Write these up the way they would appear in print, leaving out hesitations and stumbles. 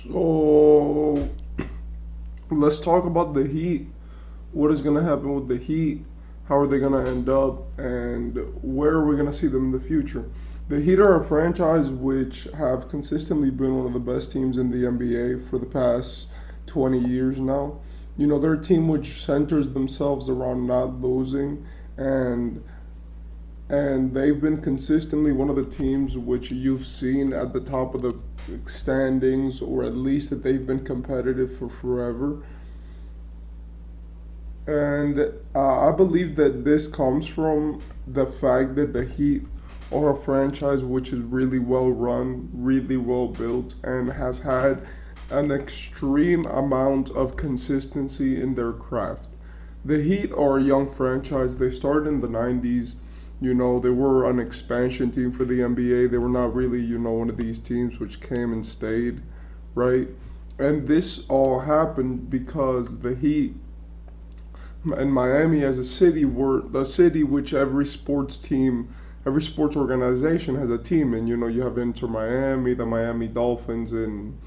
So let's talk about the Heat. What is going to happen with the Heat? How are they going to end up? And where are we going to see them in the future? The Heat are a franchise which have consistently been one of the best teams in the NBA for the past 20 years now. You know, they're a team which centers themselves around not losing, and they've been consistently one of the teams which you've seen at the top of the standings, or at least that they've been competitive for forever. And I believe that this comes from the fact that the Heat are a franchise which is really well run, really well built, and has had an extreme amount of consistency in their craft. The Heat are a young franchise. They started in the 90s. You know, they were an expansion team for the NBA. They were not really, one of these teams which came and stayed, right? And this all happened because the Heat and Miami as a city were the city which every sports team, every sports organization has a team in. You know, you have Inter Miami, the Miami Dolphins in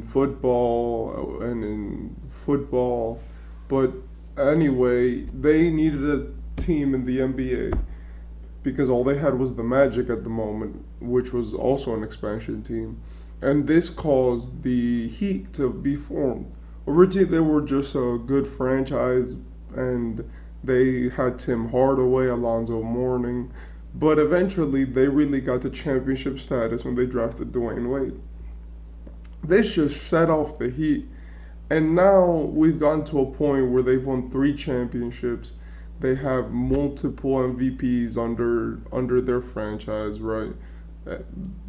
football and in football. But anyway, they needed a team in the NBA because all they had was the Magic at the moment, which was also an expansion team. And this caused the Heat to be formed. Originally, they were just a good franchise, and they had Tim Hardaway, Alonzo Mourning, but eventually they really got to championship status when they drafted Dwayne Wade. This just set off the Heat, and now we've gotten to a point where they've won three championships. They have multiple MVPs under their franchise, right? Uh,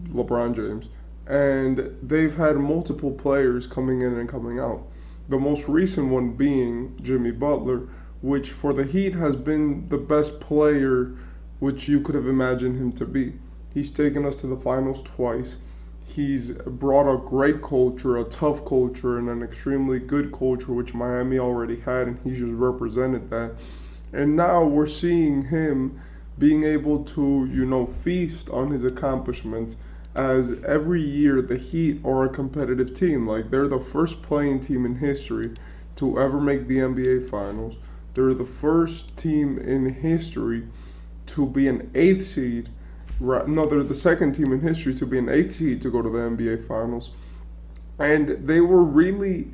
LeBron James, and they've had multiple players coming in and coming out. The most recent one being Jimmy Butler, which for the Heat has been the best player which you could have imagined him to be. He's taken us to the finals twice. He's brought a great culture, a tough culture, and an extremely good culture, which Miami already had, and he's just represented that. And now we're seeing him being able to, feast on his accomplishments, as every year the Heat are a competitive team. Like, they're the first playing team in history to ever make the NBA Finals. They're the first team in history to be an eighth seed. Right, no, they're the second team in history to be an eighth seed to go to the NBA Finals. And they were really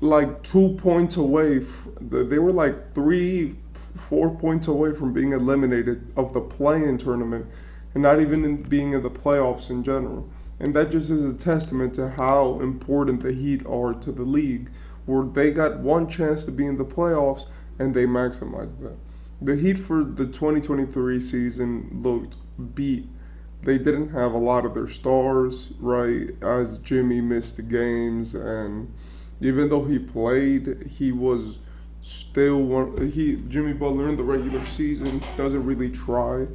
like 2 points away. They were like 4 points away from being eliminated of the play-in tournament, and not even in being in the playoffs in general. And that just is a testament to how important the Heat are to the league, where they got one chance to be in the playoffs and they maximized that. The Heat for the 2023 season looked beat. They didn't have a lot of their stars, right? As Jimmy missed the games, and even though he played, he was still one. Jimmy Butler in the regular season doesn't really try,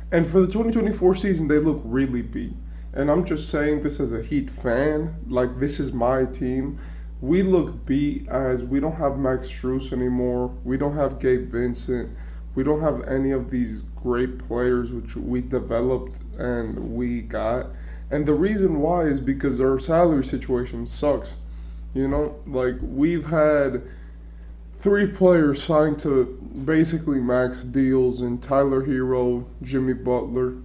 and for the 2024 season, they look really beat. And I'm just saying this as a Heat fan. Like, this is my team. We look beat as we don't have Max Strus anymore. We don't have Gabe Vincent. We don't have any of these great players which we developed and we got. And the reason why is because our salary situation sucks. Like, we've had three players signed to basically max deals in Tyler Hero, Jimmy Butler,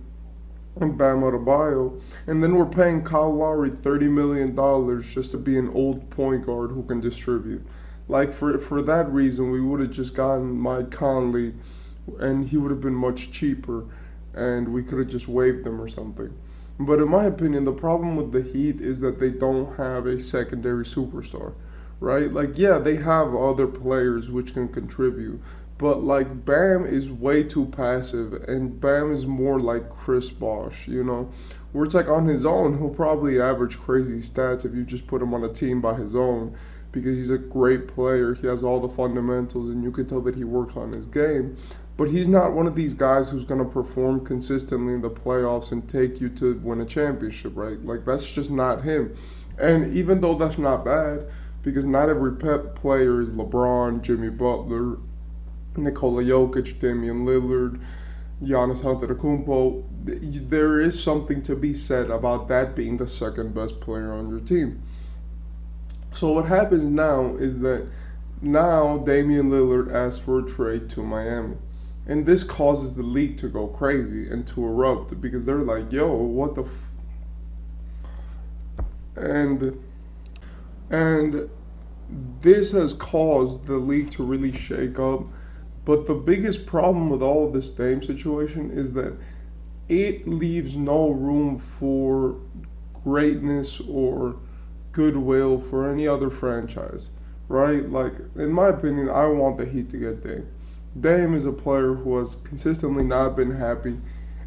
and Bam Adebayo. And then we're paying Kyle Lowry $30 million just to be an old point guard who can distribute. Like, for that reason, we would have just gotten Mike Conley, and he would have been much cheaper, and we could have just waived him or something. But in my opinion, the problem with the Heat is that they don't have a secondary superstar, right? Like, yeah, they have other players which can contribute, but like Bam is way too passive, and Bam is more like Chris Bosh. Where it's like on his own, he'll probably average crazy stats if you just put him on a team by his own, because he's a great player. He has all the fundamentals, and you can tell that he works on his game. But he's not one of these guys who's going to perform consistently in the playoffs and take you to win a championship, right? Like, that's just not him. And even though that's not bad, because not every player is LeBron, Jimmy Butler, Nikola Jokic, Damian Lillard, Giannis Antetokounmpo, there is something to be said about that being the second best player on your team. So what happens now is that now Damian Lillard asks for a trade to Miami. And this causes the league to go crazy and to erupt because they're like, yo, what the and and this has caused the league to really shake up. But the biggest problem with all of this Dame situation is that it leaves no room for greatness or goodwill for any other franchise, right? Like, in my opinion, I want the Heat to get Dame. Dame is a player who has consistently not been happy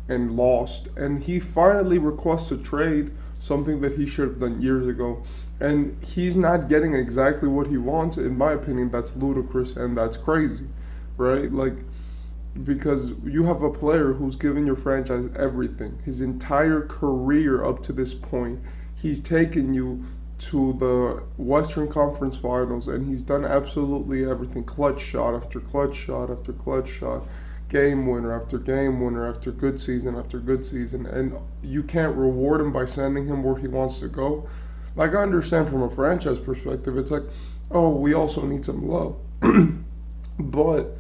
and lost, and he finally requests a trade, something that he should have done years ago. And he's not getting exactly what he wants. In my opinion, that's ludicrous and that's crazy, right? Like, because you have a player who's given your franchise everything, his entire career up to this point. He's taken you to the Western Conference Finals, and he's done absolutely everything. Clutch shot after clutch shot after clutch shot, game winner after game winner after good season after good season, and you can't reward him by sending him where he wants to go. Like, I understand from a franchise perspective, it's like, oh, we also need some love. But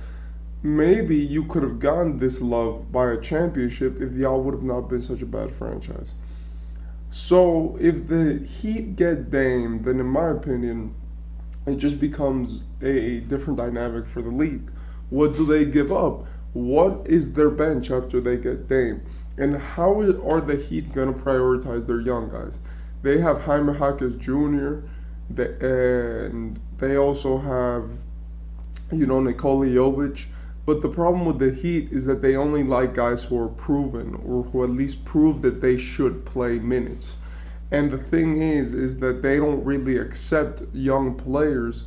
maybe you could have gotten this love by a championship if y'all would have not been such a bad franchise. So if the Heat get Dame, then in my opinion, it just becomes a different dynamic for the league. What do they give up? What is their bench after they get Dame? And how are the Heat going to prioritize their young guys? They have Jaime Jaquez Jr., and they also have, Nikola Jovic. But the problem with the Heat is that they only like guys who are proven or who at least prove that they should play minutes. And the thing is that they don't really accept young players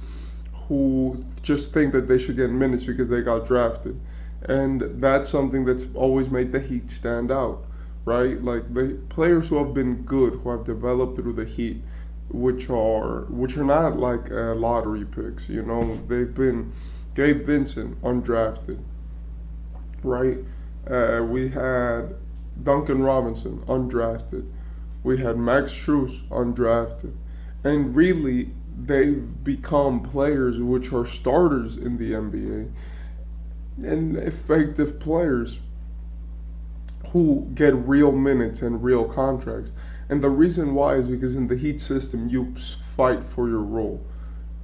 who just think that they should get minutes because they got drafted. And that's something that's always made the Heat stand out, right? Like, the players who have been good, who have developed through the Heat, which are not like lottery picks, they've been Gabe Vincent, undrafted, right? We had Duncan Robinson, undrafted. We had Max Strus, undrafted. And really, they've become players which are starters in the NBA and effective players who get real minutes and real contracts. And the reason why is because in the Heat system, you fight for your role.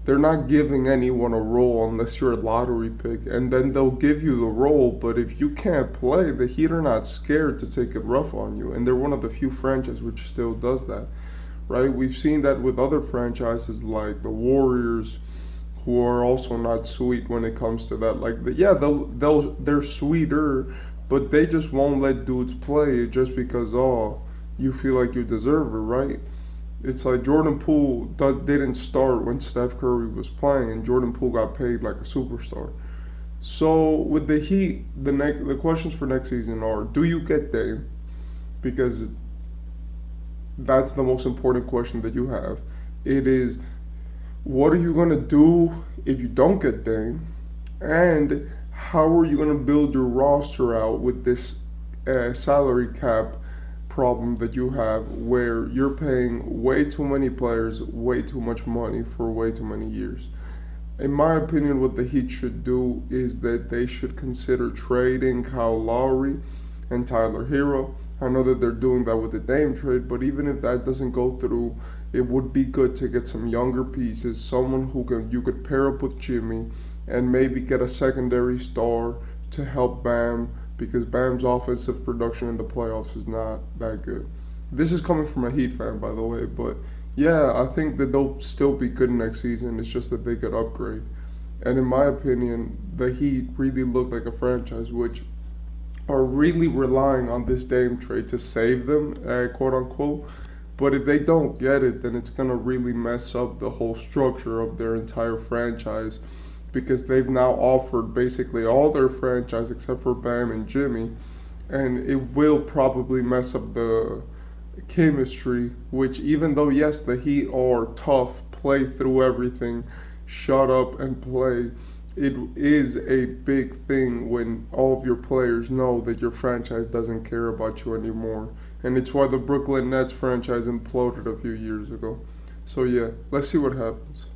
They're not giving anyone a role unless you're a lottery pick, and then they'll give you the role. But if you can't play, the Heat are not scared to take it rough on you, and they're one of the few franchises which still does that, right? We've seen that with other franchises like the Warriors, who are also not sweet when it comes to that. Like, they're sweeter, but they just won't let dudes play just because you feel like you deserve it, right? It's like Jordan Poole didn't start when Steph Curry was playing, and Jordan Poole got paid like a superstar. So with the Heat, the questions for next season are: do you get Dame? Because that's the most important question that you have. It is, what are you gonna do if you don't get Dame, and how are you gonna build your roster out with this salary cap problem that you have, where you're paying way too many players way too much money for way too many years? In my opinion, what the Heat should do is that they should consider trading Kyle Lowry and Tyler Hero. I know that they're doing that with the Dame trade, but even if that doesn't go through, it would be good to get some younger pieces, someone who you could pair up with Jimmy, and maybe get a secondary star to help Bam, because Bam's offensive production in the playoffs is not that good. This is coming from a Heat fan, by the way, but yeah, I think that they'll still be good next season. It's just that they could upgrade. And in my opinion, the Heat really look like a franchise which are really relying on this Dame trade to save them, quote unquote. But if they don't get it, then it's going to really mess up the whole structure of their entire franchise, because they've now offered basically all their franchise except for Bam and Jimmy, and it will probably mess up the chemistry, which, even though, yes, the Heat are tough, play through everything, shut up and play, it is a big thing when all of your players know that your franchise doesn't care about you anymore. And it's why the Brooklyn Nets franchise imploded a few years ago. So yeah, let's see what happens.